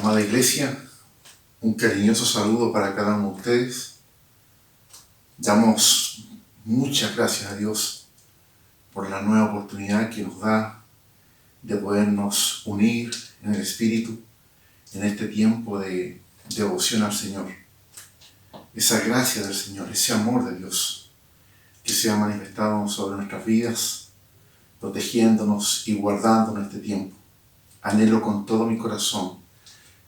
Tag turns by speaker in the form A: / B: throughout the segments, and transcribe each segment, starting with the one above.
A: Amada Iglesia, un cariñoso saludo para cada uno de ustedes. Damos muchas gracias a Dios por la nueva oportunidad que nos da de podernos unir en el Espíritu en este tiempo de devoción al Señor. Esa gracia del Señor, ese amor de Dios que se ha manifestado sobre nuestras vidas, protegiéndonos y guardándonos este tiempo. Anhelo con todo mi corazón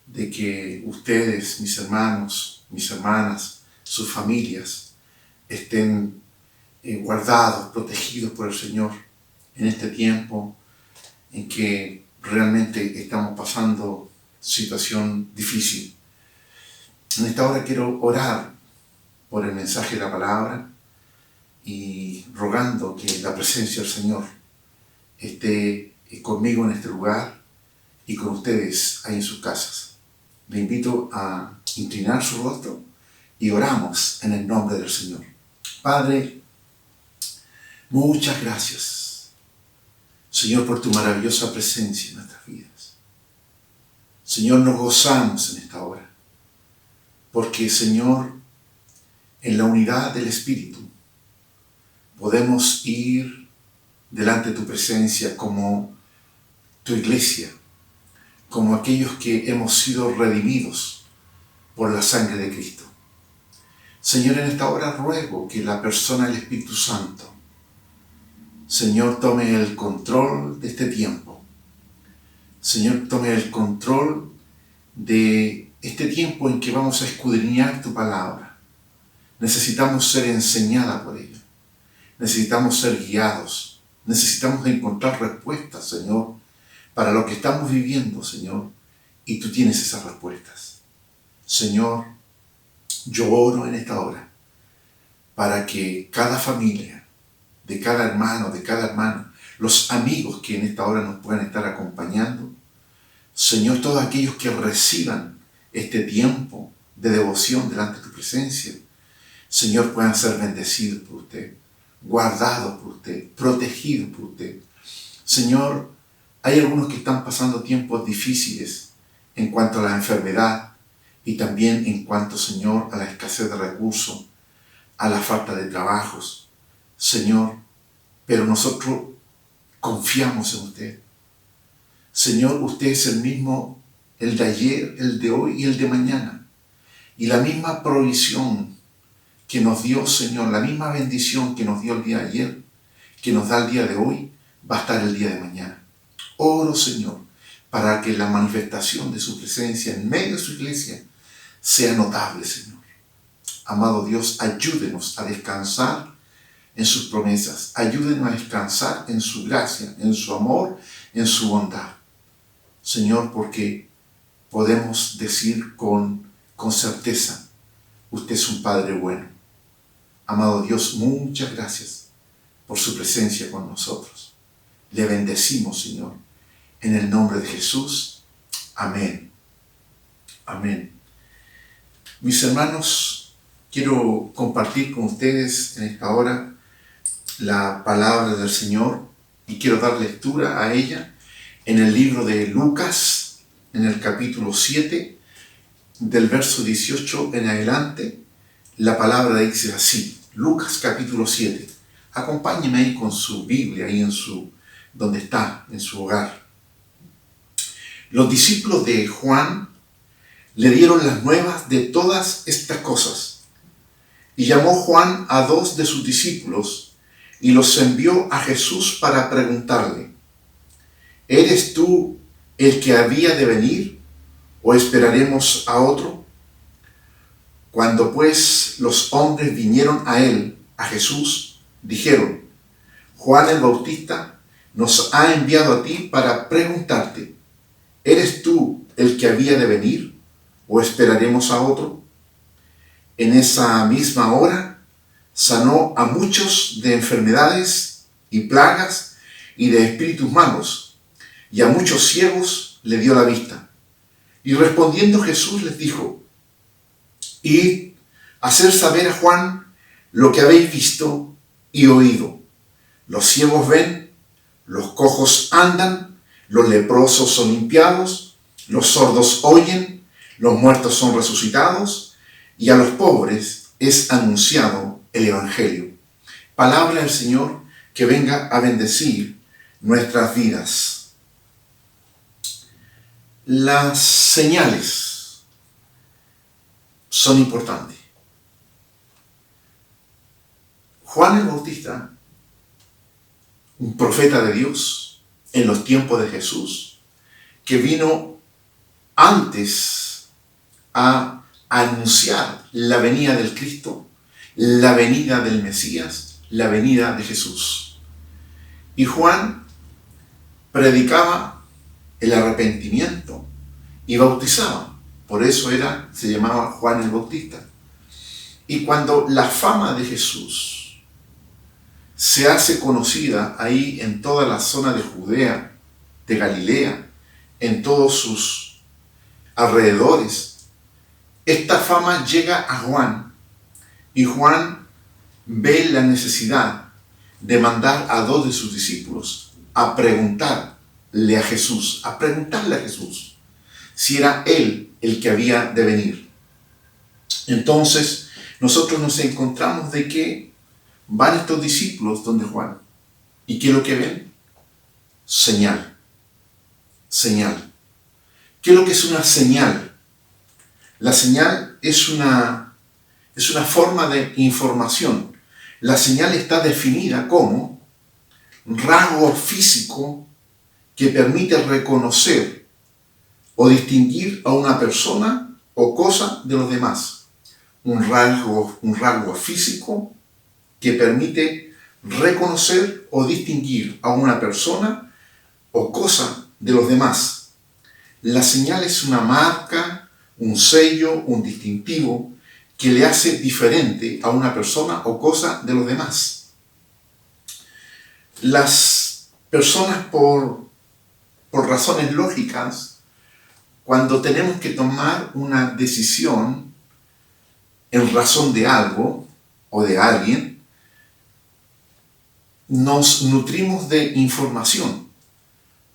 A: de que ustedes, mis hermanos, mis hermanas, sus familias, estén guardados, protegidos por el Señor en este tiempo en que realmente estamos pasando situación difícil. En esta hora quiero orar por el mensaje de la palabra y rogando que la presencia del Señor esté conmigo en este lugar y con ustedes ahí en sus casas. Le invito a inclinar su rostro y oramos en el nombre del Señor. Padre, muchas gracias, Señor, por tu maravillosa presencia en nuestras vidas. Señor, nos gozamos en esta hora, porque, Señor, en la unidad del Espíritu podemos ir delante de tu presencia como tu iglesia, como aquellos que hemos sido redimidos por la sangre de Cristo. Señor, en esta hora ruego que la persona del Espíritu Santo, Señor, tome el control de este tiempo. Señor, tome el control de este tiempo en que vamos a escudriñar tu palabra. Necesitamos ser enseñados por ella. Necesitamos ser guiados. Necesitamos encontrar respuestas, Señor, para lo que estamos viviendo, Señor, y tú tienes esas respuestas. Señor, yo oro en esta hora para que cada familia, de cada hermano, de cada hermana, los amigos que en esta hora nos puedan estar acompañando, Señor, todos aquellos que reciban este tiempo de devoción delante de tu presencia, Señor, puedan ser bendecidos por usted, guardados por usted, protegidos por usted. Señor, hay algunos que están pasando tiempos difíciles en cuanto a la enfermedad y también en cuanto, Señor, a la escasez de recursos, a la falta de trabajos. Señor, pero nosotros confiamos en usted. Señor, usted es el mismo, el de ayer, el de hoy y el de mañana. Y la misma provisión que nos dio, Señor, la misma bendición que nos dio el día de ayer, que nos da el día de hoy, va a estar el día de mañana. Oro, Señor, para que la manifestación de su presencia en medio de su iglesia sea notable, Señor. Amado Dios, ayúdenos a descansar en sus promesas. Ayúdenos a descansar en su gracia, en su amor, en su bondad. Señor, porque podemos decir con certeza, usted es un Padre bueno. Amado Dios, muchas gracias por su presencia con nosotros. Le bendecimos, Señor, en el nombre de Jesús. Amén. Amén. Mis hermanos, quiero compartir con ustedes en esta hora la palabra del Señor y quiero dar lectura a ella en el libro de Lucas, en el capítulo 7, del verso 18 en adelante. La palabra dice así, Lucas capítulo 7. Acompáñenme ahí con su Biblia, ahí donde está, en su hogar. Los discípulos de Juan le dieron las nuevas de todas estas cosas. Y llamó Juan a 2 de sus discípulos y los envió a Jesús para preguntarle, ¿eres tú el que había de venir o esperaremos a otro? Cuando pues los hombres vinieron a él, a Jesús, dijeron, Juan el Bautista nos ha enviado a ti para preguntarte, ¿eres tú el que había de venir o esperaremos a otro? En esa misma hora sanó a muchos de enfermedades y plagas y de espíritus malos, y a muchos ciegos le dio la vista. Y respondiendo Jesús les dijo, id a hacer saber a Juan lo que habéis visto y oído. Los ciegos ven, los cojos andan, los leprosos son limpiados, Los sordos oyen, los muertos son resucitados y a los pobres es anunciado el Evangelio. Palabra del Señor que venga a bendecir nuestras vidas. Las señales son importantes. Juan el Bautista, un profeta de Dios en los tiempos de Jesús, que vino antes a anunciar la venida del Cristo, la venida del Mesías, la venida de Jesús. Y Juan predicaba el arrepentimiento y bautizaba. Por eso se llamaba Juan el Bautista. Y cuando la fama de Jesús se hace conocida ahí en toda la zona de Judea, de Galilea, en todos sus alrededores, esta fama llega a Juan y Juan ve la necesidad de mandar a 2 de sus discípulos a preguntarle a Jesús si era él el que había de venir. Entonces nosotros nos encontramos de que van estos discípulos donde Juan. ¿Y qué es lo que ven? Señal. ¿Qué es lo que es una señal? La señal es una forma de información. La señal está definida como un rasgo físico que permite reconocer o distinguir a una persona o cosa de los demás. Un rasgo físico que permite reconocer o distinguir a una persona o cosa de los demás. La señal es una marca, un sello, un distintivo que le hace diferente a una persona o cosa de los demás. Las personas por razones lógicas, cuando tenemos que tomar una decisión en razón de algo o de alguien, nos nutrimos de información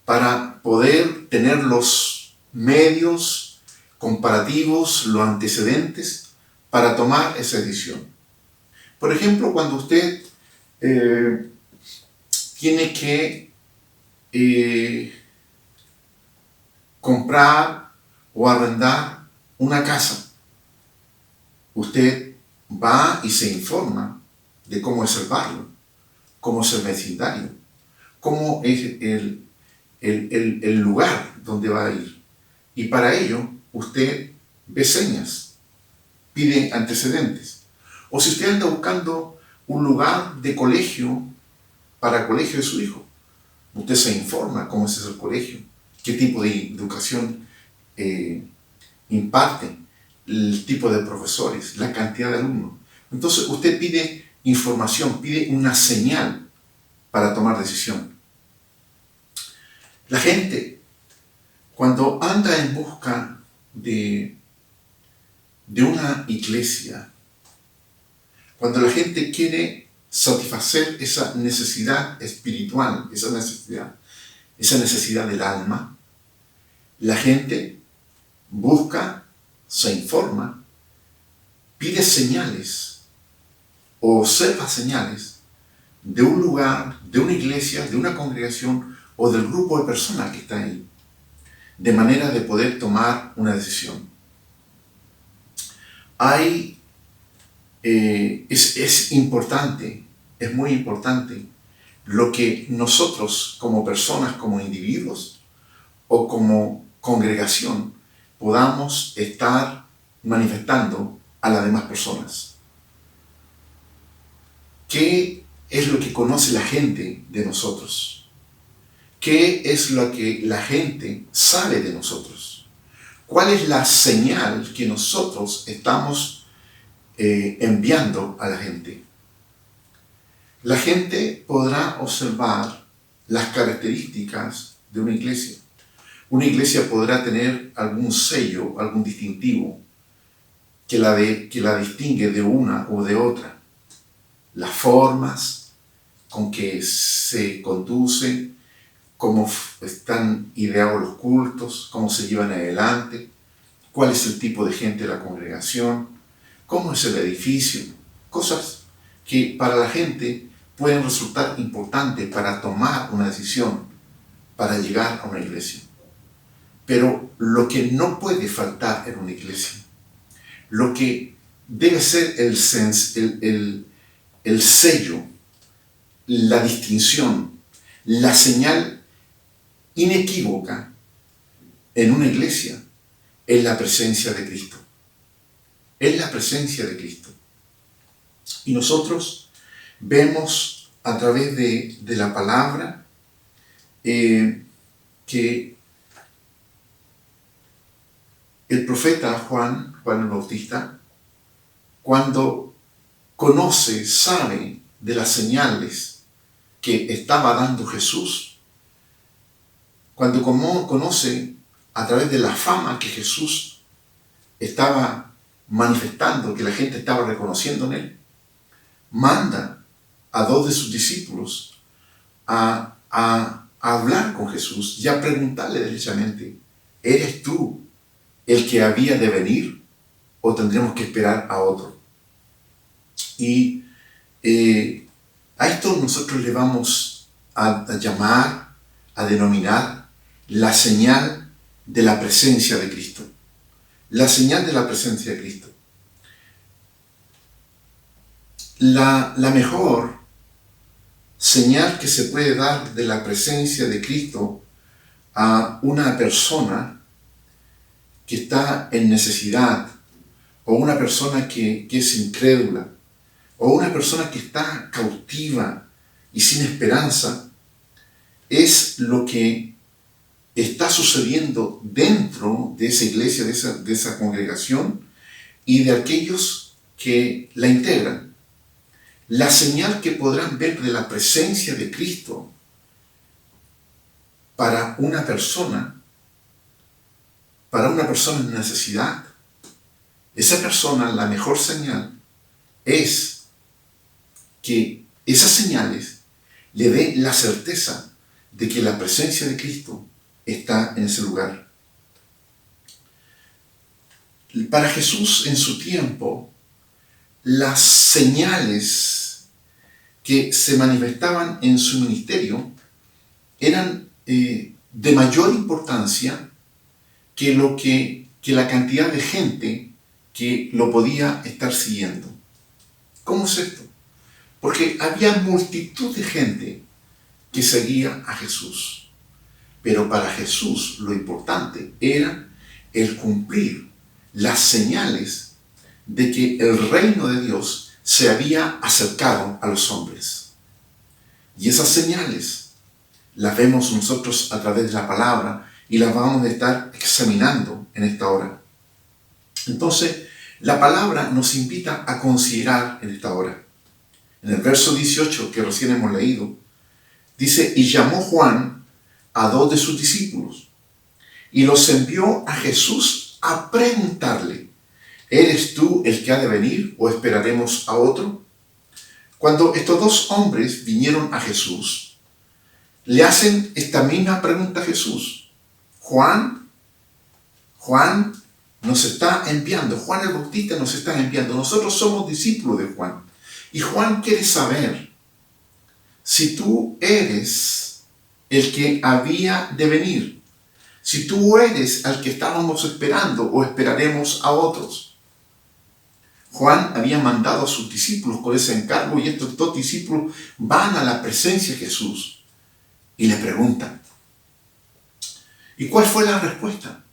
A: para poder tener los medios comparativos, los antecedentes para tomar esa decisión. Por ejemplo, cuando usted tiene que comprar o arrendar una casa, usted va y se informa de cómo es el barrio, cómo es el vecindario, cómo es el lugar donde va a ir. Y para ello, usted ve señas, pide antecedentes. O si usted anda buscando un lugar de colegio para el colegio de su hijo, usted se informa cómo es ese colegio, qué tipo de educación imparte, el tipo de profesores, la cantidad de alumnos. Entonces usted pide información, pide una señal para tomar decisión. La gente, cuando anda en busca de una iglesia, cuando la gente quiere satisfacer esa necesidad espiritual, esa necesidad del alma, la gente busca, se informa, pide señales o observa señales de un lugar, de una iglesia, de una congregación o del grupo de personas que está ahí, de manera de poder tomar una decisión. Es importante, es muy importante lo que nosotros como personas, como individuos o como congregación podamos estar manifestando a las demás personas. ¿Qué es lo que conoce la gente de nosotros? ¿Qué es lo que la gente sabe de nosotros? ¿Cuál es la señal que nosotros estamos enviando a la gente? La gente podrá observar las características de una iglesia. Una iglesia podrá tener algún sello, algún distintivo que la distingue de una o de otra. Las formas con que se conduce, cómo están ideados los cultos, cómo se llevan adelante, cuál es el tipo de gente de la congregación, cómo es el edificio, cosas que para la gente pueden resultar importantes para tomar una decisión, para llegar a una iglesia. Pero lo que no puede faltar en una iglesia, lo que debe ser el sello, la distinción, la señal inequívoca en una iglesia, es la presencia de Cristo. Es la presencia de Cristo. Y nosotros vemos a través de la palabra que el profeta Juan el Bautista, cuando conoce, sabe de las señales que estaba dando Jesús, cuando conoce a través de la fama que Jesús estaba manifestando, que la gente estaba reconociendo en él, manda a 2 de sus discípulos a hablar con Jesús y a preguntarle derechamente: ¿eres tú el que había de venir o tendremos que esperar a otro? Y a esto nosotros le vamos a llamar, a denominar la señal de la presencia de Cristo. La señal de la presencia de Cristo. La mejor señal que se puede dar de la presencia de Cristo a una persona que está en necesidad, o una persona que es incrédula, o una persona que está cautiva y sin esperanza, es lo que está sucediendo dentro de esa iglesia, de esa congregación y de aquellos que la integran. La señal que podrán ver de la presencia de Cristo para una persona en necesidad, esa persona, la mejor señal es que esas señales le den la certeza de que la presencia de Cristo está en ese lugar. Para Jesús en su tiempo, las señales que se manifestaban en su ministerio eran de mayor importancia que la cantidad de gente que lo podía estar siguiendo. ¿Cómo es esto? Porque había multitud de gente que seguía a Jesús. Pero para Jesús lo importante era el cumplir las señales de que el reino de Dios se había acercado a los hombres. Y esas señales las vemos nosotros a través de la palabra y las vamos a estar examinando en esta hora. Entonces, la palabra nos invita a considerar en esta hora. En el verso 18 que recién hemos leído, dice: y llamó Juan a 2 de sus discípulos y los envió a Jesús a preguntarle: ¿eres tú el que ha de venir o esperaremos a otro? Cuando estos 2 hombres vinieron a Jesús, le hacen esta misma pregunta a Jesús. Juan nos está enviando, Juan el Bautista nos está enviando. Nosotros somos discípulos de Juan. Y Juan quiere saber si tú eres el que había de venir, si tú eres al que estábamos esperando o esperaremos a otros. Juan había mandado a sus discípulos con ese encargo y estos 2 discípulos van a la presencia de Jesús y le preguntan. ¿Y cuál fue la respuesta?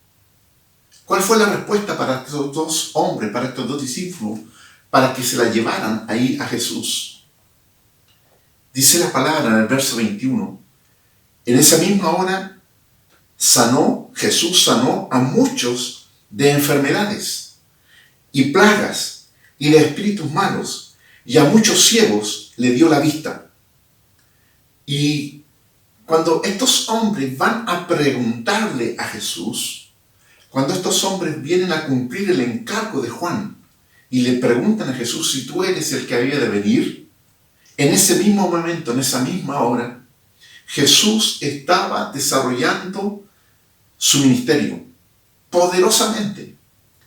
A: ¿Cuál fue la respuesta para estos 2 hombres, para estos 2 discípulos, para que se la llevaran ahí a Jesús? Dice la palabra en el verso 21. En esa misma hora Jesús sanó a muchos de enfermedades y plagas y de espíritus malos, y a muchos ciegos le dio la vista. Y cuando estos hombres van a preguntarle a Jesús, cuando estos hombres vienen a cumplir el encargo de Juan y le preguntan a Jesús si tú eres el que había de venir, en ese mismo momento, en esa misma hora, Jesús estaba desarrollando su ministerio poderosamente.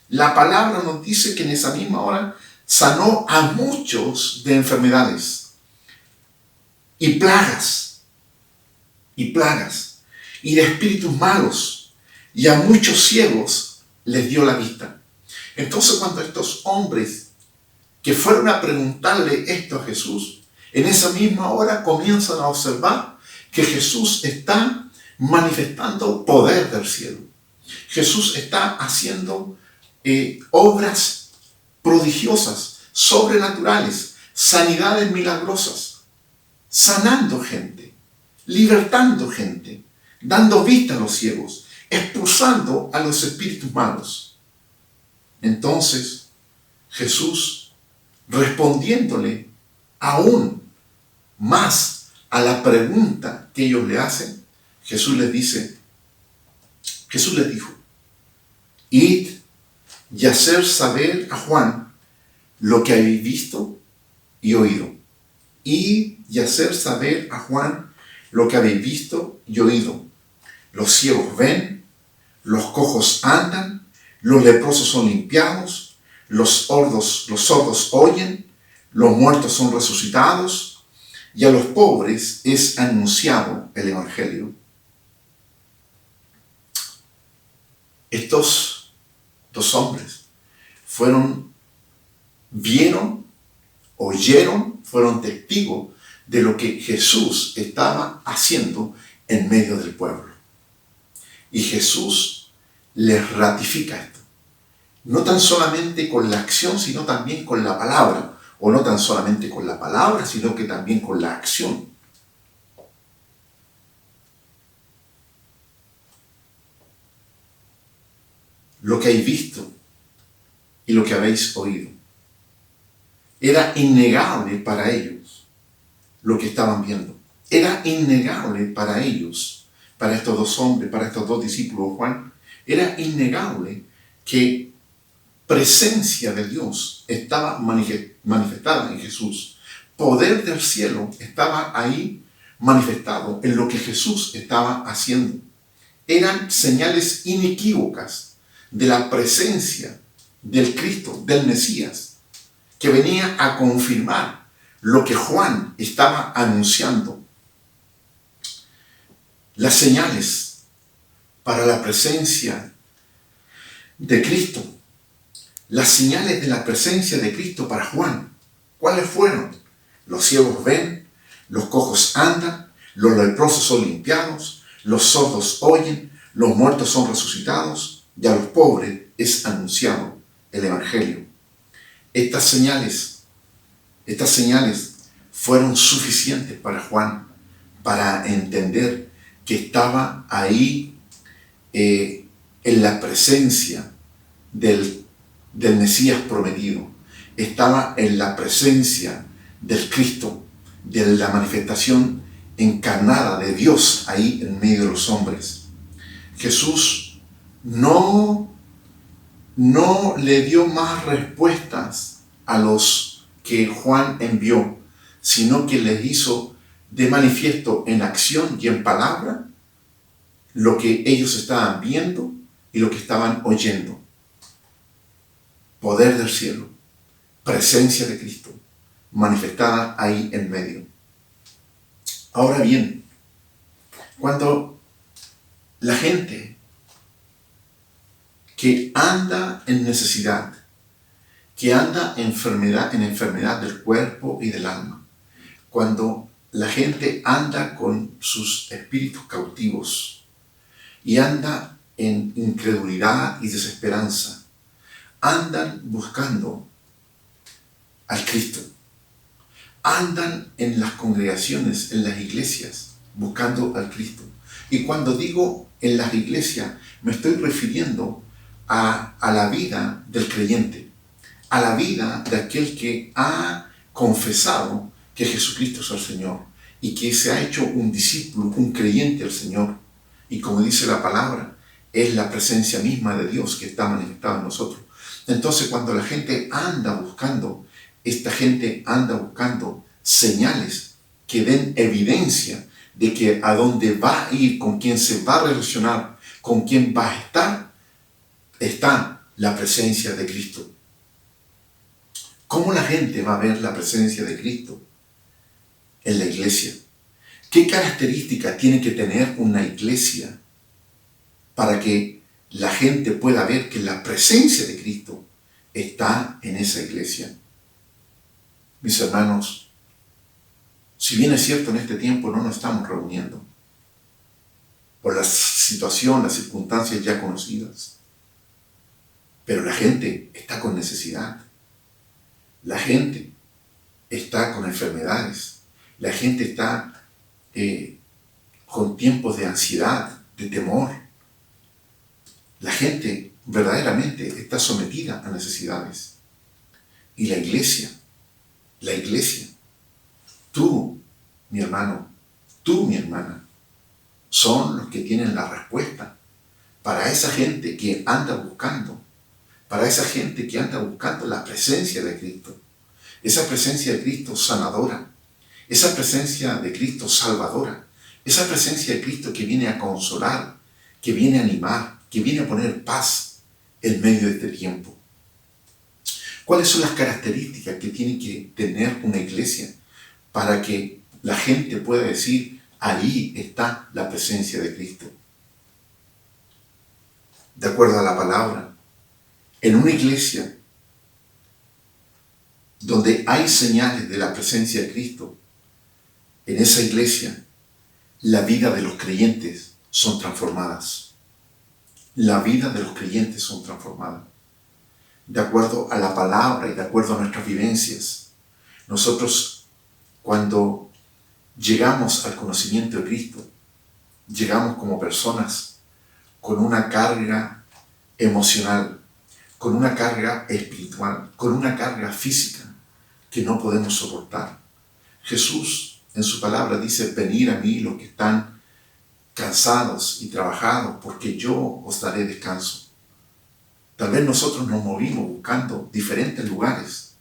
A: La palabra nos dice que en esa misma hora sanó a muchos de enfermedades y plagas, y de espíritus malos, y a muchos ciegos les dio la vista. Entonces, cuando estos hombres que fueron a preguntarle esto a Jesús, en esa misma hora comienzan a observar que Jesús está manifestando poder del cielo. Jesús está haciendo obras prodigiosas, sobrenaturales, sanidades milagrosas, sanando gente, libertando gente, dando vista a los ciegos, expulsando a los espíritus malos. Entonces, Jesús, respondiéndole aún más a la pregunta que ellos le hacen, Jesús les dijo, id y hacer saber a Juan lo que habéis visto y oído. Id y hacer saber a Juan lo que habéis visto y oído. Los ciegos ven, los cojos andan, los leprosos son limpiados, los sordos oyen, los muertos son resucitados, y a los pobres es anunciado el Evangelio. Estos dos hombres vieron, oyeron, fueron testigos de lo que Jesús estaba haciendo en medio del pueblo. Y Jesús les ratifica esto. No tan solamente con la acción, sino también con la palabra. O no tan solamente con la palabra, sino que también con la acción. Lo que habéis visto y lo que habéis oído. Era innegable para ellos lo que estaban viendo. Era innegable para ellos, para estos dos hombres, para estos dos discípulos, Juan. Era innegable que presencia de Dios estaba manifestada en Jesús. Poder del cielo estaba ahí manifestado en lo que Jesús estaba haciendo. Eran señales inequívocas de la presencia del Cristo, del Mesías, que venía a confirmar lo que Juan estaba anunciando. Las señales para la presencia de Cristo. Las señales de la presencia de Cristo para Juan, ¿cuáles fueron? Los ciegos ven, los cojos andan, los leprosos son limpiados, los sordos oyen, los muertos son resucitados, y a los pobres es anunciado el Evangelio. Estas señales fueron suficientes para Juan para entender que estaba ahí en la presencia del Mesías prometido, estaba en la presencia del Cristo, de la manifestación encarnada de Dios ahí en medio de los hombres. Jesús no le dio más respuestas a los que Juan envió, sino que les hizo de manifiesto en acción y en palabra lo que ellos estaban viendo y lo que estaban oyendo. Poder del cielo, presencia de Cristo, manifestada ahí en medio. Ahora bien, cuando la gente que anda en necesidad, que anda en enfermedad del cuerpo y del alma, cuando la gente anda con sus espíritus cautivos y anda en incredulidad y desesperanza, andan buscando al Cristo, andan en las congregaciones, en las iglesias, buscando al Cristo. Y cuando digo en las iglesias, me estoy refiriendo a la vida del creyente, a la vida de aquel que ha confesado que Jesucristo es el Señor y que se ha hecho un discípulo, un creyente del Señor. Y como dice la palabra, es la presencia misma de Dios que está manifestada en nosotros. Entonces, cuando la gente anda buscando, esta gente anda buscando señales que den evidencia de que a dónde va a ir, con quién se va a relacionar, con quién va a estar, está la presencia de Cristo. ¿Cómo la gente va a ver la presencia de Cristo en la iglesia? ¿Qué características tiene que tener una iglesia para que la gente pueda ver que la presencia de Cristo está en esa iglesia? Mis hermanos, si bien es cierto, en este tiempo no nos estamos reuniendo por la situación, las circunstancias ya conocidas, pero la gente está con necesidad, la gente está con enfermedades, la gente está con tiempos de ansiedad, de temor. La gente verdaderamente está sometida a necesidades. Y la iglesia, tú, mi hermano, tú, mi hermana, son los que tienen la respuesta para esa gente que anda buscando, para esa gente que anda buscando la presencia de Cristo, esa presencia de Cristo sanadora, esa presencia de Cristo salvadora, esa presencia de Cristo que viene a consolar, que viene a animar, que viene a poner paz en medio de este tiempo. ¿Cuáles son las características que tiene que tener una iglesia para que la gente pueda decir, ahí está la presencia de Cristo? De acuerdo a la palabra, en una iglesia donde hay señales de la presencia de Cristo, en esa iglesia la vida de los creyentes son transformadas. La vida de los creyentes son transformadas. De acuerdo a la palabra y de acuerdo a nuestras vivencias, nosotros cuando llegamos al conocimiento de Cristo, llegamos como personas con una carga emocional, con una carga espiritual, con una carga física que no podemos soportar. Jesús en su palabra dice, venid a mí los que están cansados y trabajados, porque yo os daré descanso. Tal vez nosotros nos movimos buscando diferentes lugares,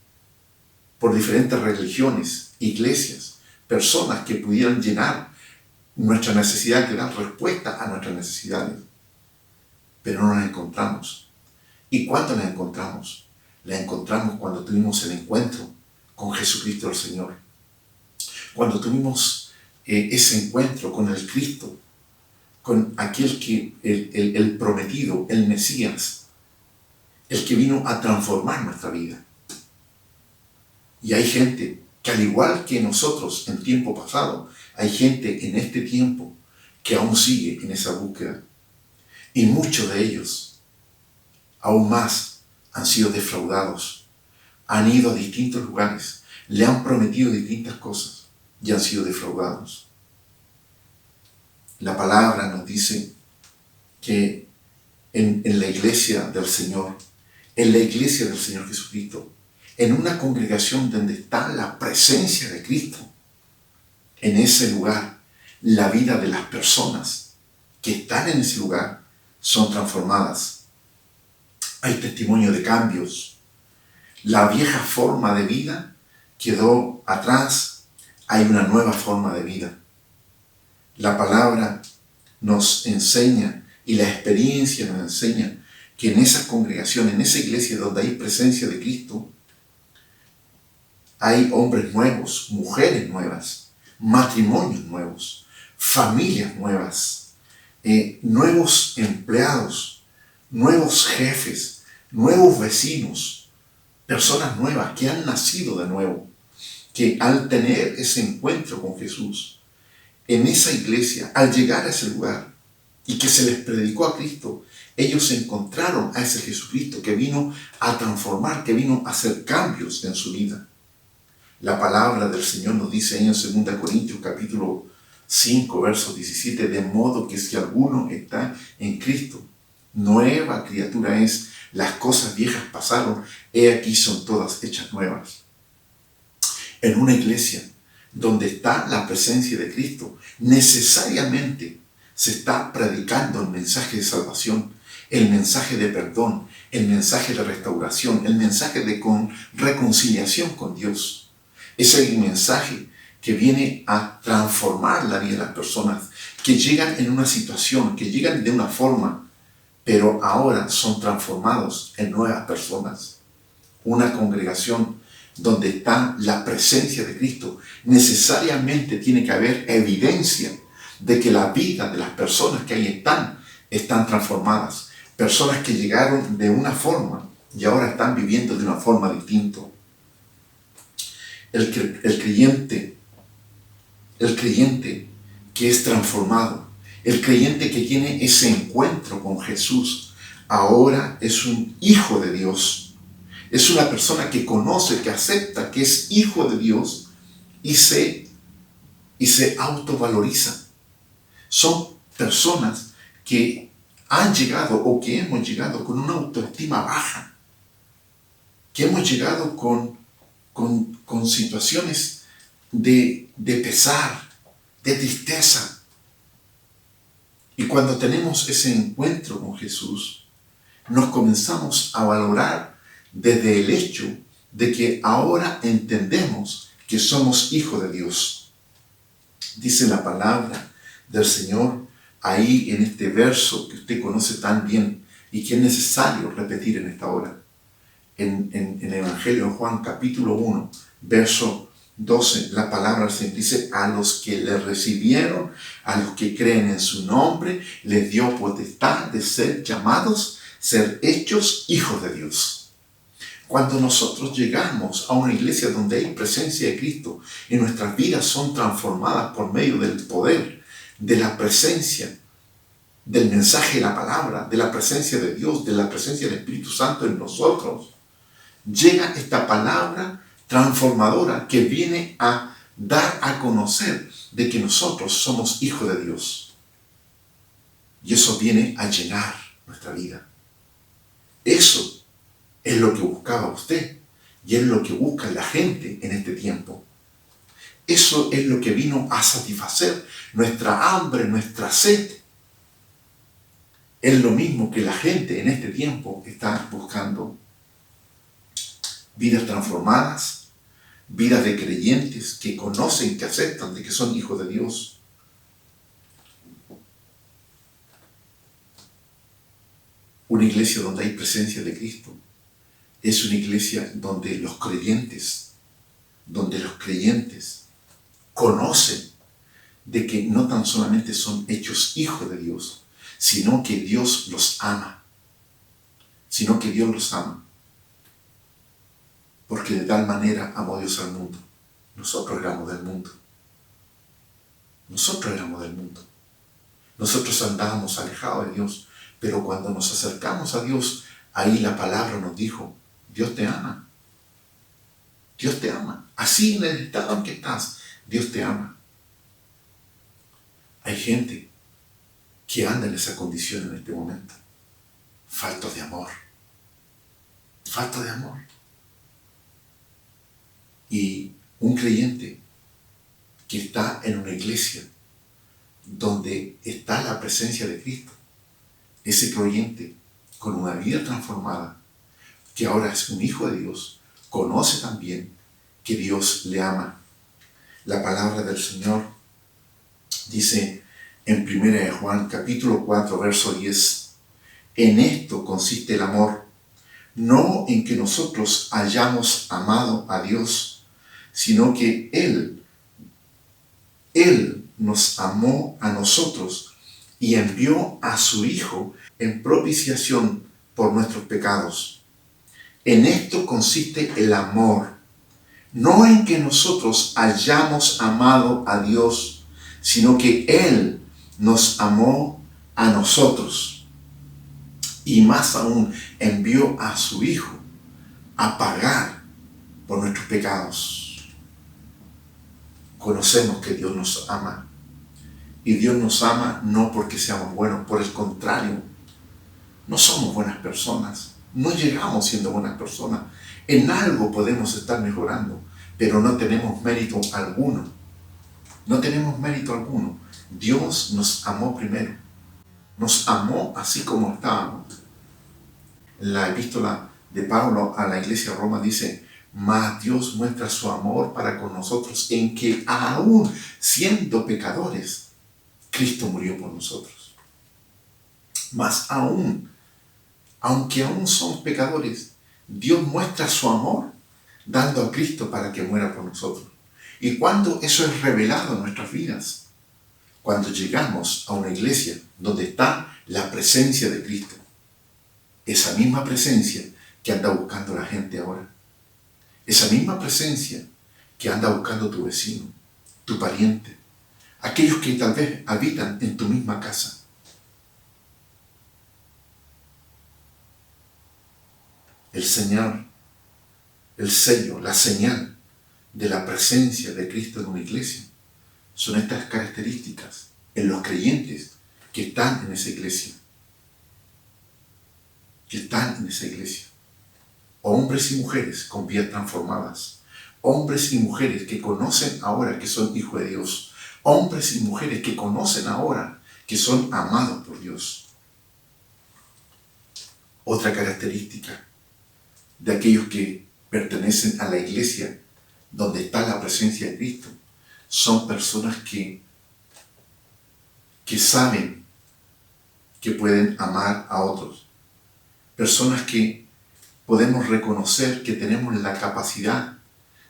A: por diferentes religiones, iglesias, personas que pudieran llenar nuestra necesidad, que dan respuesta a nuestras necesidades. Pero no las encontramos. ¿Y cuándo las encontramos? Las encontramos cuando tuvimos el encuentro con Jesucristo el Señor. Cuando tuvimos ese encuentro con el Cristo, con aquel que, el prometido, el Mesías, el que vino a transformar nuestra vida. Y hay gente que al igual que nosotros en tiempo pasado, hay gente en este tiempo que aún sigue en esa búsqueda. Y muchos de ellos, aún más, han sido defraudados. Han ido a distintos lugares, le han prometido distintas cosas y han sido defraudados. La palabra nos dice que en la iglesia del Señor, en la iglesia del Señor Jesucristo, en una congregación donde está la presencia de Cristo, en ese lugar, la vida de las personas que están en ese lugar son transformadas. Hay testimonio de cambios. La vieja forma de vida quedó atrás. Hay una nueva forma de vida. La palabra nos enseña y la experiencia nos enseña que en esa congregación, en esa iglesia donde hay presencia de Cristo, hay hombres nuevos, mujeres nuevas, matrimonios nuevos, familias nuevas, nuevos empleados, nuevos jefes, nuevos vecinos, personas nuevas que han nacido de nuevo, que al tener ese encuentro con Jesús, en esa iglesia, al llegar a ese lugar y que se les predicó a Cristo, ellos encontraron a ese Jesucristo que vino a transformar, que vino a hacer cambios en su vida. La palabra del Señor nos dice ahí en 2 Corintios capítulo 5, verso 17, de modo que si alguno está en Cristo, nueva criatura es, las cosas viejas pasaron, he aquí son todas hechas nuevas. En una iglesia donde está la presencia de Cristo, necesariamente se está predicando el mensaje de salvación, el mensaje de perdón, el mensaje de restauración, el mensaje de reconciliación con Dios. Ese mensaje que viene a transformar la vida de las personas, que llegan en una situación, que llegan de una forma, pero ahora son transformados en nuevas personas. Una congregación donde está la presencia de Cristo, necesariamente tiene que haber evidencia de que la vida de las personas que ahí están transformadas. Personas que llegaron de una forma y ahora están viviendo de una forma distinta. El creyente que es transformado, el creyente que tiene ese encuentro con Jesús, ahora es un hijo de Dios. Es una persona que conoce, que acepta que es hijo de Dios y se autovaloriza. Son personas que han llegado o que hemos llegado con una autoestima baja, que hemos llegado con situaciones de pesar, de tristeza. Y cuando tenemos ese encuentro con Jesús, nos comenzamos a valorar desde el hecho de que ahora entendemos que somos hijos de Dios. Dice la palabra del Señor ahí en este verso que usted conoce tan bien y que es necesario repetir en esta hora. En el Evangelio de Juan capítulo 1, verso 12, la palabra del Señor dice: a los que le recibieron, a los que creen en su nombre, les dio potestad de ser llamados, ser hechos hijos de Dios. Cuando nosotros llegamos a una iglesia donde hay presencia de Cristo y nuestras vidas son transformadas por medio del poder, de la presencia, del mensaje de la palabra, de la presencia de Dios, de la presencia del Espíritu Santo en nosotros, llega esta palabra transformadora que viene a dar a conocer de que nosotros somos hijos de Dios. Y eso viene a llenar nuestra vida. Eso es lo que buscaba usted y es lo que busca la gente en este tiempo. Eso es lo que vino a satisfacer nuestra hambre, nuestra sed. Es lo mismo que la gente en este tiempo está buscando. Vidas transformadas, vidas de creyentes que conocen, que aceptan de que son hijos de Dios. Una iglesia donde hay presencia de Cristo es una iglesia donde los creyentes conocen de que no tan solamente son hechos hijos de Dios, sino que Dios los ama. Porque de tal manera amó Dios al mundo. Nosotros éramos del mundo. Nosotros andábamos alejados de Dios, pero cuando nos acercamos a Dios, ahí la palabra nos dijo: Dios te ama. Dios te ama. Así en el estado en que estás, Dios te ama. Hay gente que anda en esa condición en este momento. Falta de amor. Y un creyente que está en una iglesia donde está la presencia de Cristo, ese creyente con una vida transformada, que ahora es un hijo de Dios, conoce también que Dios le ama. La palabra del Señor dice en 1 Juan capítulo 4, verso 10, en esto consiste el amor, no en que nosotros hayamos amado a Dios, sino que Él nos amó a nosotros y envió a su Hijo en propiciación por nuestros pecados. En esto consiste el amor, no en que nosotros hayamos amado a Dios, sino que Él nos amó a nosotros. Y más aún, envió a su Hijo a pagar por nuestros pecados. Conocemos que Dios nos ama. Y Dios nos ama no porque seamos buenos, por el contrario, no somos buenas personas. No llegamos siendo buenas personas. En algo podemos estar mejorando, pero no tenemos mérito alguno. Dios nos amó primero. Nos amó así como estábamos. En la epístola de Pablo a la iglesia de Roma dice: Mas Dios muestra su amor para con nosotros en que aún siendo pecadores, Cristo murió por nosotros. Mas aún, aunque aún somos pecadores, Dios muestra su amor dando a Cristo para que muera por nosotros. Y cuando eso es revelado en nuestras vidas, cuando llegamos a una iglesia donde está la presencia de Cristo, esa misma presencia que anda buscando la gente ahora, esa misma presencia que anda buscando tu vecino, tu pariente, aquellos que tal vez habitan en tu misma casa. El Señor, el sello, la señal de la presencia de Cristo en una iglesia son estas características en los creyentes que están en esa iglesia. Que están en esa iglesia. Hombres y mujeres con vidas transformadas. Hombres y mujeres que conocen ahora que son hijos de Dios. Hombres y mujeres que conocen ahora que son amados por Dios. Otra característica de aquellos que pertenecen a la iglesia donde está la presencia de Cristo son personas que saben que pueden amar a otros. Personas que podemos reconocer que tenemos la capacidad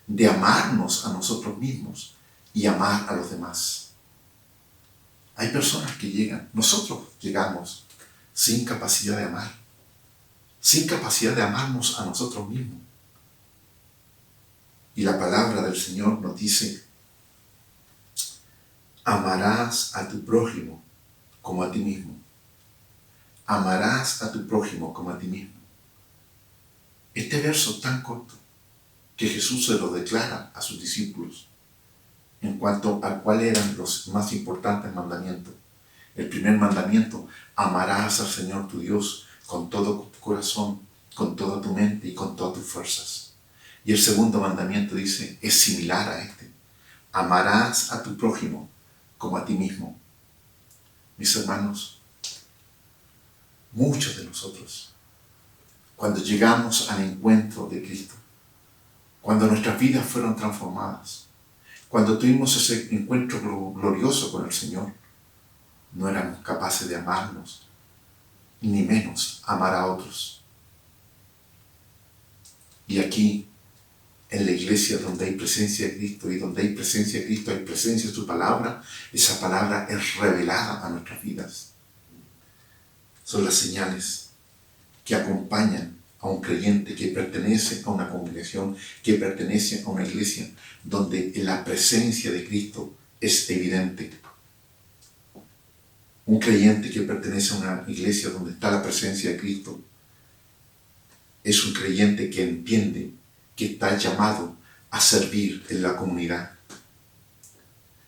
A: de amarnos a nosotros mismos y amar a los demás. Hay personas que llegan, nosotros llegamos sin capacidad de amar, sin capacidad de amarnos a nosotros mismos. Y la palabra del Señor nos dice: amarás a tu prójimo como a ti mismo. Amarás a tu prójimo como a ti mismo. Este verso tan corto que Jesús se lo declara a sus discípulos en cuanto a cuáles eran los más importantes mandamientos. El primer mandamiento: amarás al Señor tu Dios con todo tu corazón, con toda tu mente y con todas tus fuerzas. Y el segundo mandamiento dice, es similar a este: amarás a tu prójimo como a ti mismo. Mis hermanos, muchos de nosotros, cuando llegamos al encuentro de Cristo, cuando nuestras vidas fueron transformadas, cuando tuvimos ese encuentro glorioso con el Señor, no éramos capaces de amarnos, ni menos amar a otros. Y aquí, en la iglesia donde hay presencia de Cristo, y donde hay presencia de Cristo, hay presencia de su palabra, esa palabra es revelada a nuestras vidas. Son las señales que acompañan a un creyente que pertenece a una congregación, que pertenece a una iglesia, donde la presencia de Cristo es evidente. Un creyente que pertenece a una iglesia donde está la presencia de Cristo es un creyente que entiende que está llamado a servir en la comunidad.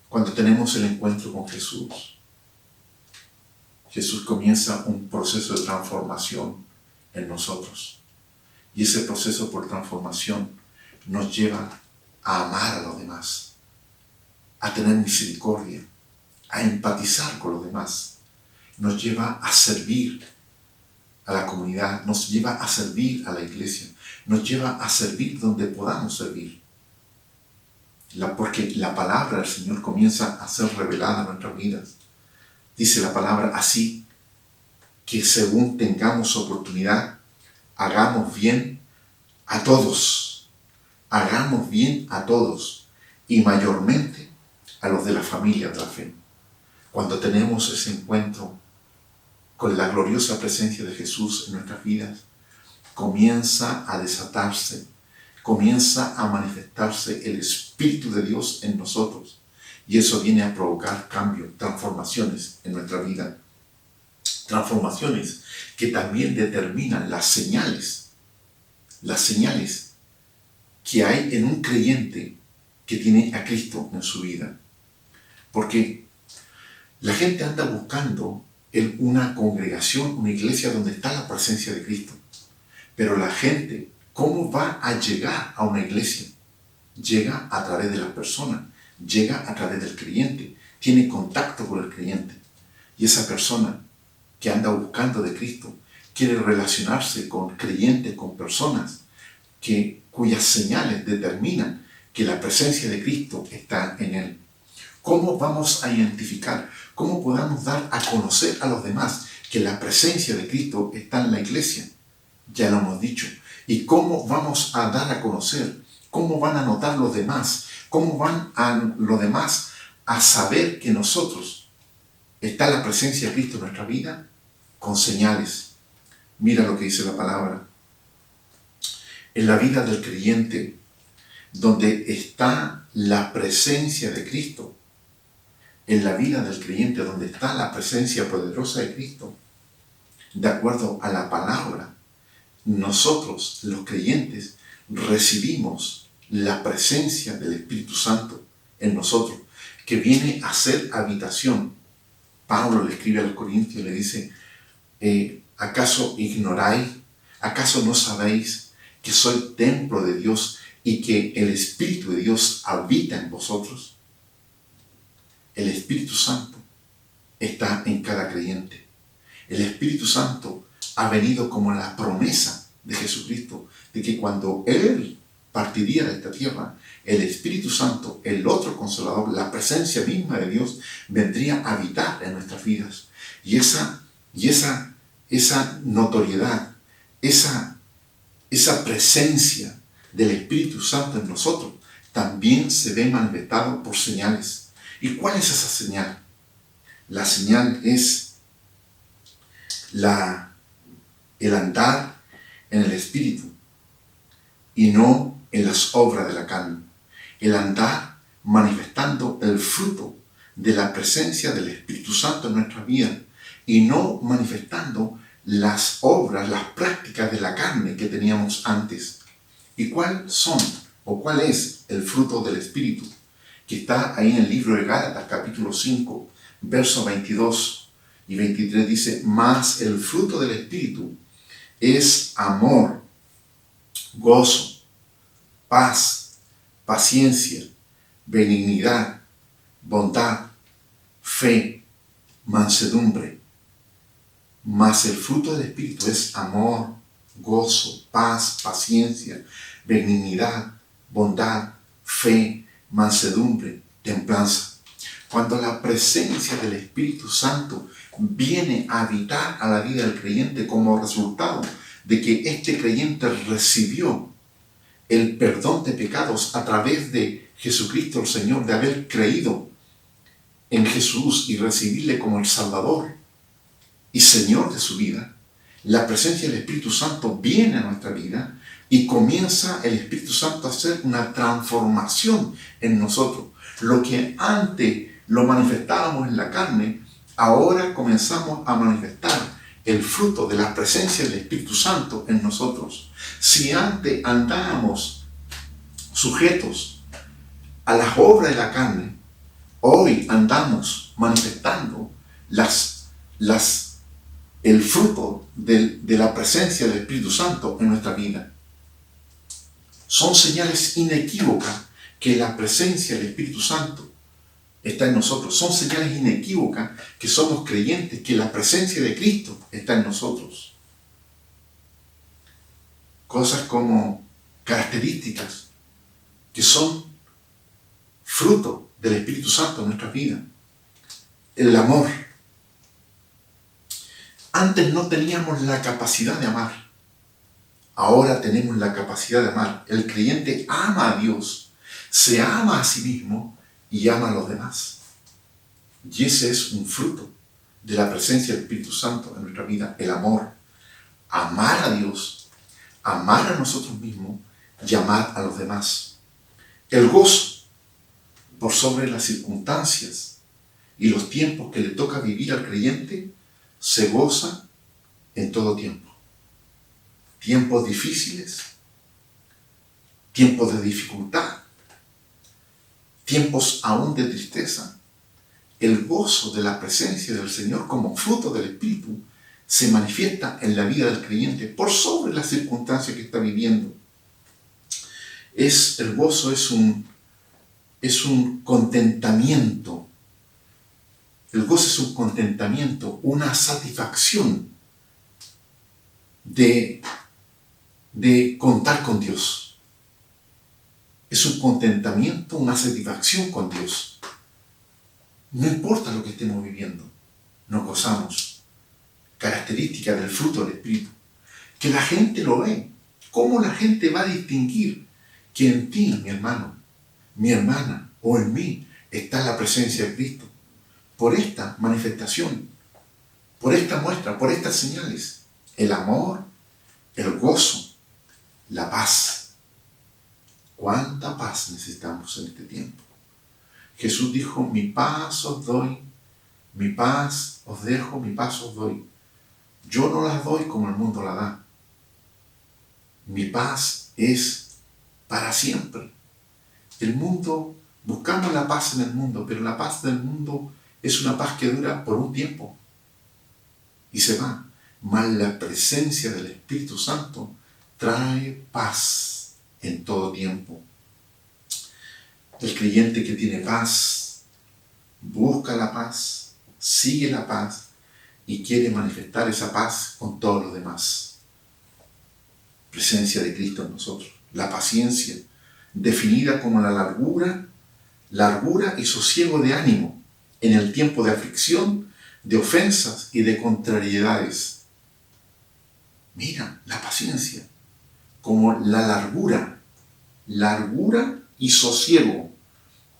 A: Cuando tenemos el encuentro con Jesús, Jesús comienza un proceso de transformación en nosotros. Y ese proceso por transformación nos lleva a amar a los demás, a tener misericordia, a empatizar con los demás. Nos lleva a servir a la comunidad, nos lleva a servir a la iglesia, nos lleva a servir donde podamos servir. Porque la palabra del Señor comienza a ser revelada en nuestras vidas. Dice la palabra así, que según tengamos oportunidad, hagamos bien a todos. Hagamos bien a todos, y mayormente a los de la familia de la fe. Cuando tenemos ese encuentro con la gloriosa presencia de Jesús en nuestras vidas, comienza a desatarse, comienza a manifestarse el Espíritu de Dios en nosotros. Y eso viene a provocar cambios, transformaciones en nuestra vida. Transformaciones que también determinan las señales que hay en un creyente que tiene a Cristo en su vida. Porque la gente anda buscando en una congregación, una iglesia donde está la presencia de Cristo. Pero la gente, ¿cómo va a llegar a una iglesia? Llega a través de las personas, llega a través del creyente, tiene contacto con el creyente. Y esa persona que anda buscando de Cristo quiere relacionarse con creyentes, con personas cuyas señales determinan que la presencia de Cristo está en él. ¿Cómo vamos a identificar? ¿Cómo podamos dar a conocer a los demás que la presencia de Cristo está en la iglesia? Ya lo hemos dicho. ¿Y cómo vamos a dar a conocer? ¿Cómo van a notar los demás? ¿Cómo van los demás a saber que nosotros está la presencia de Cristo en nuestra vida? Con señales. Mira lo que dice la palabra. En la vida del creyente, donde está la presencia de Cristo, en la vida del creyente donde está la presencia poderosa de Cristo, de acuerdo a la palabra, nosotros, los creyentes, recibimos la presencia del Espíritu Santo en nosotros, que viene a ser habitación. Pablo le escribe a los Corintios, le dice, ¿acaso ignoráis? ¿Acaso no sabéis que soy templo de Dios y que el Espíritu de Dios habita en vosotros? El Espíritu Santo está en cada creyente. El Espíritu Santo ha venido como la promesa de Jesucristo, de que cuando Él partiría de esta tierra, el Espíritu Santo, el otro Consolador, la presencia misma de Dios, vendría a habitar en nuestras vidas. Y esa notoriedad, esa presencia del Espíritu Santo en nosotros, también se ve manifestado por señales. ¿Y cuál es esa señal? La señal es el andar en el Espíritu y no en las obras de la carne. El andar manifestando el fruto de la presencia del Espíritu Santo en nuestra vida y no manifestando las obras, las prácticas de la carne que teníamos antes. ¿Y cuál es el fruto del Espíritu? Que está ahí en el libro de Gálatas, capítulo 5, versos 22 y 23, dice, mas el fruto del Espíritu es amor, gozo, paz, paciencia, benignidad, bondad, fe, mansedumbre. Mas el fruto del Espíritu es amor, gozo, paz, paciencia, benignidad, bondad, fe, mansedumbre, templanza. Cuando la presencia del Espíritu Santo viene a habitar a la vida del creyente como resultado de que este creyente recibió el perdón de pecados a través de Jesucristo el Señor, de haber creído en Jesús y recibirle como el Salvador y Señor de su vida, la presencia del Espíritu Santo viene a nuestra vida y comienza el Espíritu Santo a hacer una transformación en nosotros. Lo que antes lo manifestábamos en la carne, ahora comenzamos a manifestar el fruto de la presencia del Espíritu Santo en nosotros. Si antes andábamos sujetos a las obras de la carne, hoy andamos manifestando el fruto de la presencia del Espíritu Santo en nuestra vida. Son señales inequívocas que la presencia del Espíritu Santo está en nosotros. Son señales inequívocas que somos creyentes, que la presencia de Cristo está en nosotros. Cosas como características que son fruto del Espíritu Santo en nuestra vida. El amor. Antes no teníamos la capacidad de amar. Ahora tenemos la capacidad de amar. El creyente ama a Dios, se ama a sí mismo y ama a los demás. Y ese es un fruto de la presencia del Espíritu Santo en nuestra vida, el amor. Amar a Dios, amar a nosotros mismos y amar a los demás. El gozo por sobre las circunstancias y los tiempos que le toca vivir al creyente, se goza en todo tiempo. Tiempos difíciles, tiempos de dificultad, tiempos aún de tristeza. El gozo de la presencia del Señor como fruto del Espíritu se manifiesta en la vida del creyente por sobre las circunstancias que está viviendo. El gozo es un contentamiento. El gozo es un contentamiento, una satisfacción de de contar con Dios. Es un contentamiento, una satisfacción con Dios. No importa lo que estemos viviendo, nos gozamos. Característica del fruto del Espíritu. Que la gente lo ve. ¿Cómo la gente va a distinguir que en ti, mi hermano, mi hermana o en mí está la presencia de Cristo? Por esta manifestación, por esta muestra, por estas señales. El amor, el gozo, la paz. ¿Cuánta paz necesitamos en este tiempo? Jesús dijo, mi paz os doy, mi paz os dejo, mi paz os doy. Yo no las doy como el mundo la da. Mi paz es para siempre. El mundo, buscamos la paz en el mundo, pero la paz del mundo es una paz que dura por un tiempo y se va. Mas la presencia del Espíritu Santo trae paz en todo tiempo. El creyente que tiene paz, busca la paz, sigue la paz y quiere manifestar esa paz con todos los demás. Presencia de Cristo en nosotros. La paciencia, definida como la largura y sosiego de ánimo en el tiempo de aflicción, de ofensas y de contrariedades. Mira, la paciencia como la largura y sosiego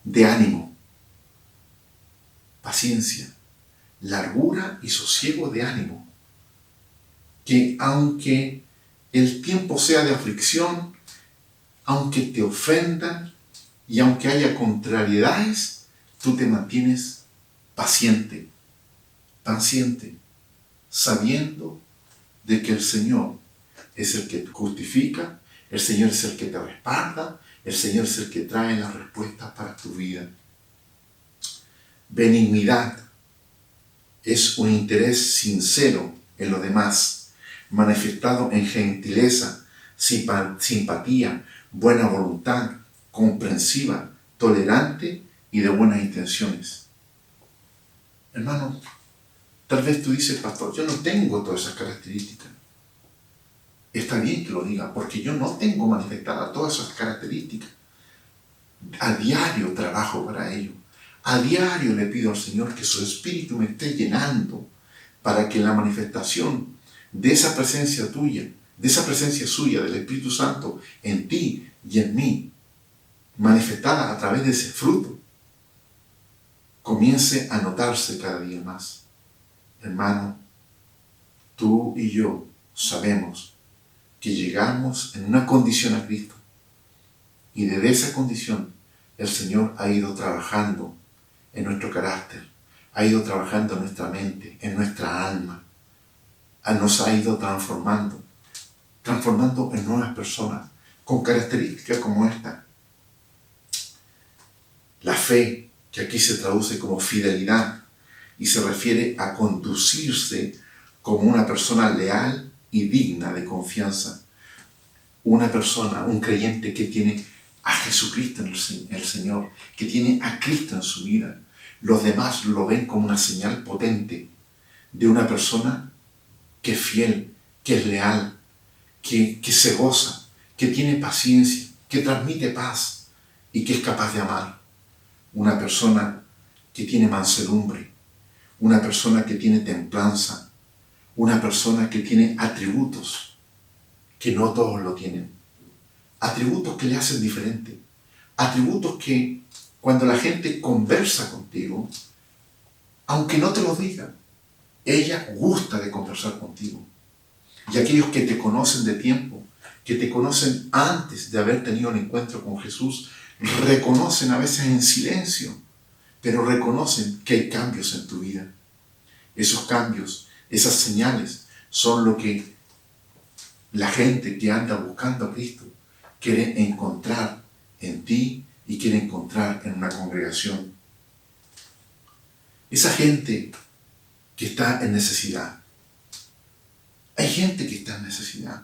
A: de ánimo. Paciencia, largura y sosiego de ánimo. Que aunque el tiempo sea de aflicción, aunque te ofendan y aunque haya contrariedades, tú te mantienes paciente, sabiendo de que el Señor es el que te justifica, el Señor es el que te respalda, el Señor es el que trae las respuestas para tu vida. Benignidad es un interés sincero en los demás, manifestado en gentileza, simpatía, buena voluntad, comprensiva, tolerante y de buenas intenciones. Hermano, tal vez tú dices, pastor, yo no tengo todas esas características. Está bien que lo diga, porque yo no tengo manifestadas todas esas características. A diario trabajo para ello. A diario le pido al Señor que su Espíritu me esté llenando para que la manifestación de esa presencia tuya, de esa presencia suya, del Espíritu Santo, en ti y en mí, manifestada a través de ese fruto, comience a notarse cada día más. Hermano, tú y yo sabemos que llegamos en una condición a Cristo y desde esa condición el Señor ha ido trabajando en nuestro carácter, ha ido trabajando en nuestra mente, en nuestra alma, nos ha ido transformando en nuevas personas, con características como esta. La fe, que aquí se traduce como fidelidad, y se refiere a conducirse como una persona leal y digna de confianza. Una persona, un creyente que tiene a Jesucristo en el Señor, que tiene a Cristo en su vida. Los demás lo ven como una señal potente de una persona que es fiel, que es leal, que se goza, que tiene paciencia, que transmite paz y que es capaz de amar. Una persona que tiene mansedumbre, una persona que tiene templanza, una persona que tiene atributos que no todos lo tienen. Atributos que le hacen diferente. Atributos que cuando la gente conversa contigo, aunque no te lo diga, ella gusta de conversar contigo. Y aquellos que te conocen de tiempo, que te conocen antes de haber tenido un encuentro con Jesús, reconocen a veces en silencio, pero reconocen que hay cambios en tu vida. Esos cambios, esas señales, son lo que la gente que anda buscando a Cristo quiere encontrar en ti y quiere encontrar en una congregación. Esa gente que está en necesidad. Hay gente que está en necesidad.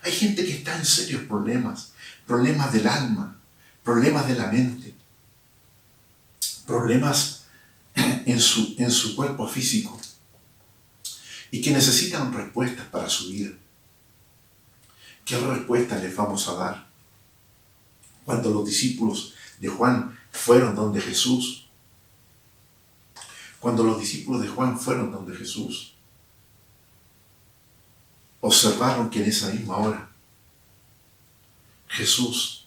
A: Hay gente que está en serios problemas. Problemas del alma, problemas de la mente, problemas en su cuerpo físico y que necesitan respuestas para su vida. ¿Qué respuesta les vamos a dar? Cuando los discípulos de Juan fueron donde Jesús, observaron que en esa misma hora Jesús,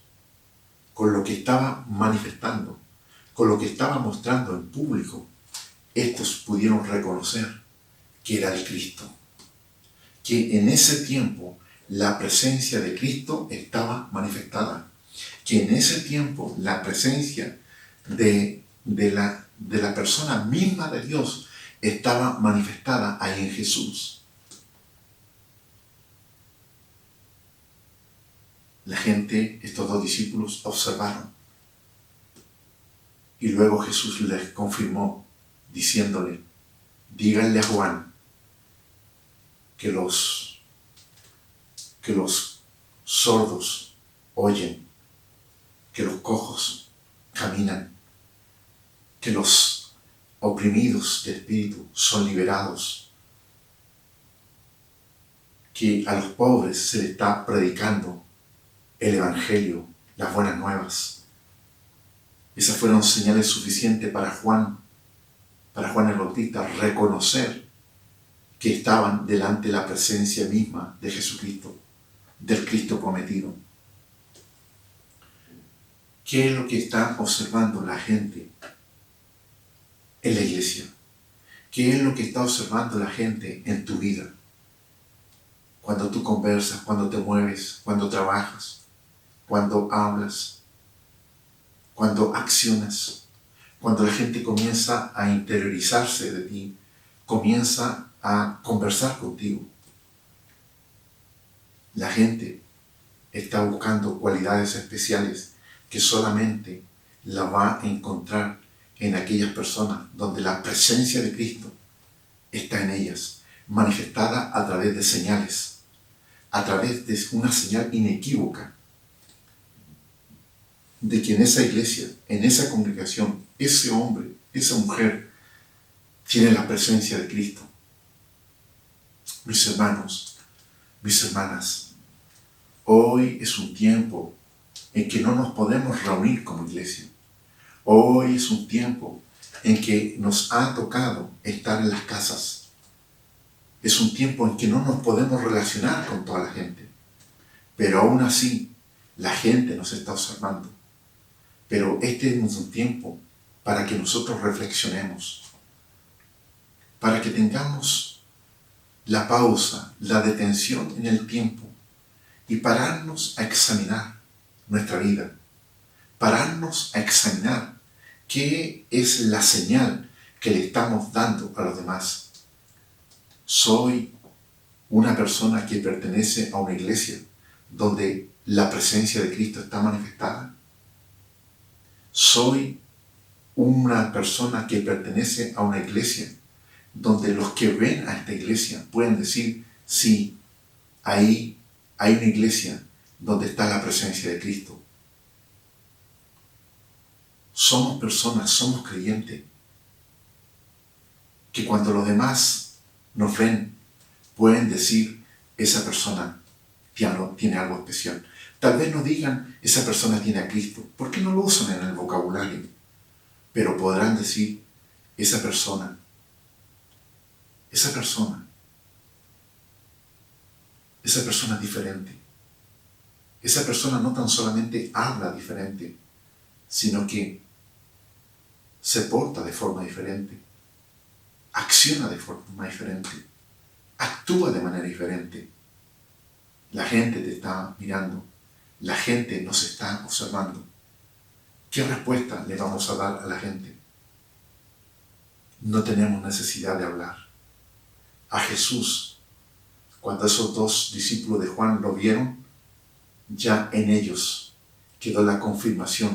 A: con lo que estaba manifestando, con lo que estaba mostrando en público, estos pudieron reconocer que era el Cristo, que en ese tiempo la presencia de Cristo estaba manifestada, que en ese tiempo la presencia de la persona misma de Dios estaba manifestada ahí en Jesús. La gente, estos dos discípulos, observaron. Y luego Jesús les confirmó, diciéndole, díganle a Juan que los sordos oyen, que los cojos caminan, que los oprimidos de espíritu son liberados, que a los pobres se les está predicando el Evangelio, las buenas nuevas. Esas fueron señales suficientes para Juan el Bautista, reconocer que estaban delante de la presencia misma de Jesucristo, del Cristo prometido. ¿Qué es lo que está observando la gente en la iglesia? ¿Qué es lo que está observando la gente en tu vida? Cuando tú conversas, cuando te mueves, cuando trabajas, cuando hablas, cuando accionas, cuando la gente comienza a interiorizarse de ti, comienza a conversar contigo. La gente está buscando cualidades especiales que solamente la va a encontrar en aquellas personas donde la presencia de Cristo está en ellas, manifestada a través de señales, a través de una señal inequívoca de que en esa iglesia, en esa congregación, ese hombre, esa mujer tiene la presencia de Cristo. Mis hermanos, mis hermanas, hoy es un tiempo en que no nos podemos reunir como iglesia. Hoy es un tiempo en que nos ha tocado estar en las casas. Es un tiempo en que no nos podemos relacionar con toda la gente. Pero aún así, la gente nos está observando. Pero este es un tiempo para que nosotros reflexionemos, para que tengamos la pausa, la detención en el tiempo y pararnos a examinar nuestra vida, pararnos a examinar qué es la señal que le estamos dando a los demás. Soy una persona que pertenece a una iglesia donde la presencia de Cristo está manifestada. Soy una persona que pertenece a una iglesia donde los que ven a esta iglesia pueden decir, sí, ahí hay una iglesia donde está la presencia de Cristo. Somos personas, somos creyentes, que cuando los demás nos ven, pueden decir, esa persona tiene algo especial. Tal vez no digan, esa persona tiene a Cristo, porque no lo usan en el vocabulario, pero podrán decir, esa persona es diferente. Esa persona no tan solamente habla diferente, sino que se porta de forma diferente, acciona de forma diferente, actúa de manera diferente. La gente te está mirando, la gente nos está observando. ¿Qué respuesta le vamos a dar a la gente? No tenemos necesidad de hablar. A Jesús, cuando esos dos discípulos de Juan lo vieron, ya en ellos quedó la confirmación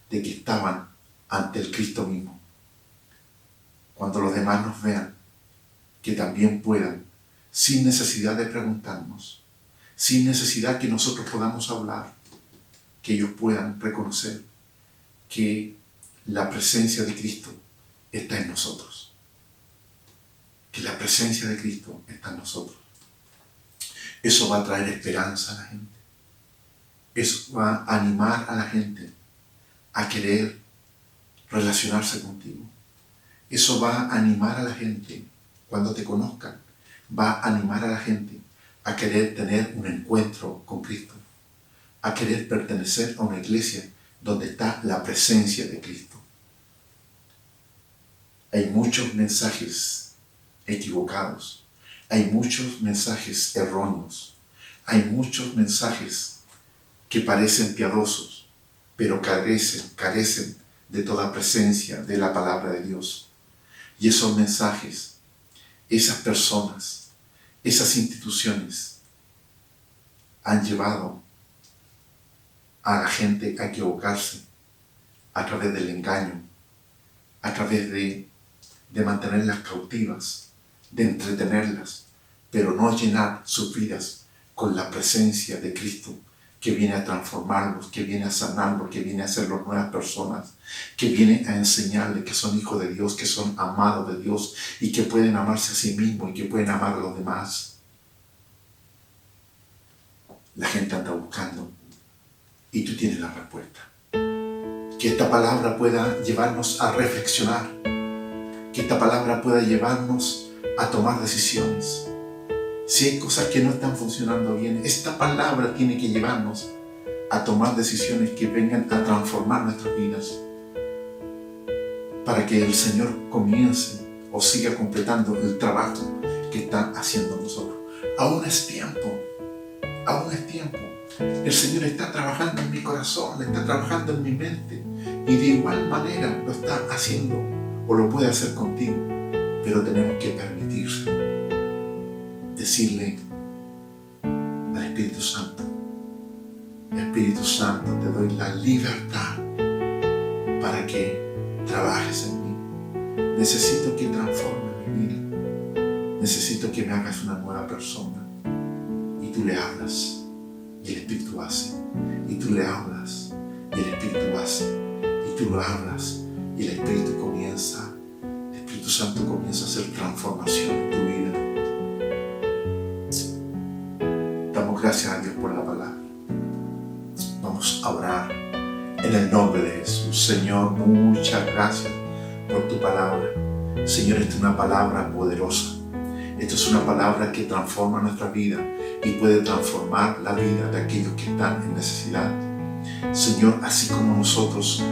A: de que estaban ante el Cristo mismo. Cuando los demás nos vean, que también puedan, sin necesidad de preguntarnos, sin necesidad que nosotros podamos hablar, que ellos puedan reconocer que la presencia de Cristo está en nosotros. Que la presencia de Cristo está en nosotros. Eso va a traer esperanza a la gente. Eso va a animar a la gente a querer relacionarse contigo. Eso va a animar a la gente cuando te conozcan. Va a animar a la gente a querer tener un encuentro con Cristo, a querer pertenecer a una iglesia donde está la presencia de Cristo. Hay muchos mensajes equivocados, hay muchos mensajes erróneos, hay muchos mensajes que parecen piadosos, pero carecen de toda presencia de la palabra de Dios. Y esos mensajes, esas personas, esas instituciones han llevado a la gente a equivocarse a través del engaño, a través de mantenerlas cautivas, de entretenerlas, pero no llenar sus vidas con la presencia de Cristo, que viene a transformarlos, que viene a sanarlos, que viene a hacerlos nuevas personas, que viene a enseñarles que son hijos de Dios, que son amados de Dios y que pueden amarse a sí mismos y que pueden amar a los demás. La gente anda buscando y tú tienes la respuesta. Que esta palabra pueda llevarnos a reflexionar, que esta palabra pueda llevarnos a tomar decisiones. Si hay cosas que no están funcionando bien, esta palabra tiene que llevarnos a tomar decisiones que vengan a transformar nuestras vidas, para que el Señor comience o siga completando el trabajo que está haciendo nosotros. Aún es tiempo, aún es tiempo. El Señor está trabajando en mi corazón, está trabajando en mi mente, y de igual manera lo está haciendo o lo puede hacer contigo, pero tenemos que permitir, decirle al Espíritu Santo: Espíritu Santo, te doy la libertad para que trabajes en mí. Necesito que transformes mi vida. Necesito que me hagas una nueva persona. Y tú le hablas y el Espíritu hace. Y tú le hablas y el Espíritu hace. Y tú lo hablas y el Espíritu comienza. El Espíritu Santo comienza a hacer transformación en tu vida. Damos gracias a Dios por la palabra. Vamos a orar en el nombre de Jesús. Señor, muchas gracias por tu palabra. Señor, esta es una palabra poderosa. Esta es una palabra que transforma nuestra vida y puede transformar la vida de aquellos que están en necesidad. Señor, así como nosotros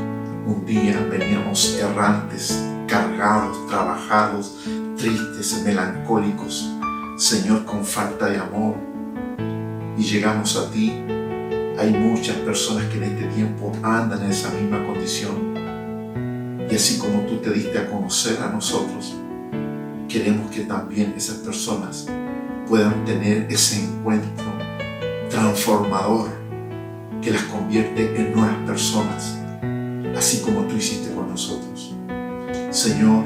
A: un día veníamos errantes, cargados, trabajados, tristes, melancólicos, Señor, con falta de amor, y llegamos a ti, hay muchas personas que en este tiempo andan en esa misma condición. Y así como tú te diste a conocer a nosotros, queremos que también esas personas puedan tener ese encuentro transformador que las convierte en nuevas personas, así como tú hiciste con nosotros. Señor,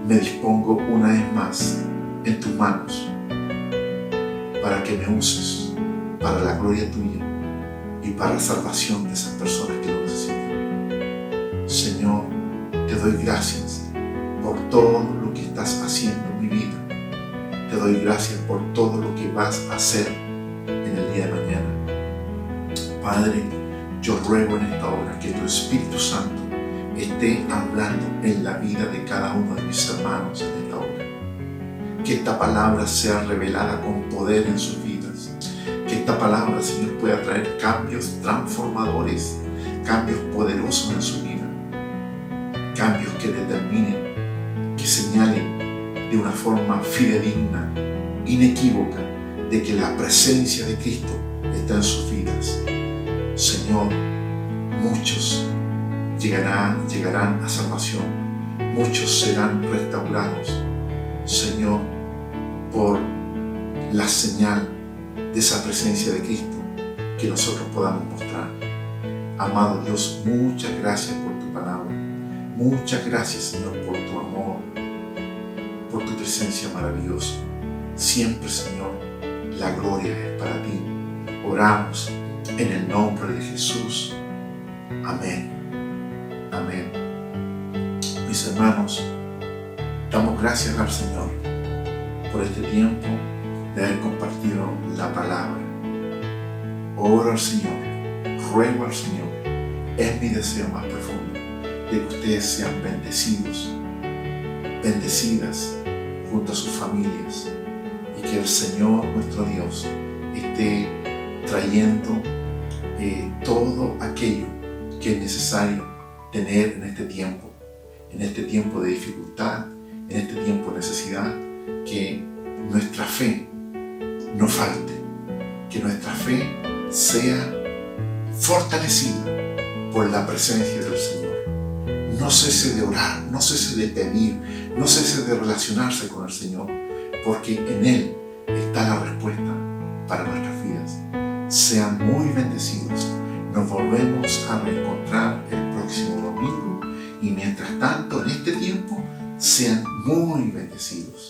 A: me dispongo una vez más en tus manos para que me uses para la gloria tuya y para la salvación de esas personas que lo necesitan. Señor, te doy gracias por todo lo que estás haciendo en mi vida. Te doy gracias por todo lo que vas a hacer en el día de mañana. Padre, yo ruego en esta hora que tu Espíritu Santo esté hablando en la vida de cada uno de mis hermanos en esta hora. Que esta palabra sea revelada con poder en sus vidas. Que esta palabra, Señor, pueda traer cambios transformadores, cambios poderosos en su vida. Cambios que determinen, que señalen de una forma fidedigna, inequívoca, de que la presencia de Cristo está en sus vidas. Señor, muchos llegarán a salvación, muchos serán restaurados, Señor, por la señal de esa presencia de Cristo que nosotros podamos mostrar. Amado Dios, muchas gracias por tu palabra. Muchas gracias, Señor, por tu amor, por tu presencia maravillosa. Siempre, Señor, la gloria es para ti. Oramos en el nombre de Jesús. Amén. Amén. Mis hermanos, damos gracias al Señor por este tiempo de haber compartido ruego al Señor, es mi deseo más profundo, de que ustedes sean bendecidos, bendecidas junto a sus familias, y que el Señor nuestro Dios esté trayendo todo aquello que es necesario tener en este tiempo de dificultad, en este tiempo de necesidad, que nuestra fe no falte, que nuestra fe sea fortalecida por la presencia del Señor. No cese de orar, no cese de pedir, no cese de relacionarse con el Señor, porque en Él está la respuesta para nuestras vidas. Sean muy bendecidos. Nos volvemos a reencontrar el próximo domingo y mientras tanto en este tiempo sean muy bendecidos.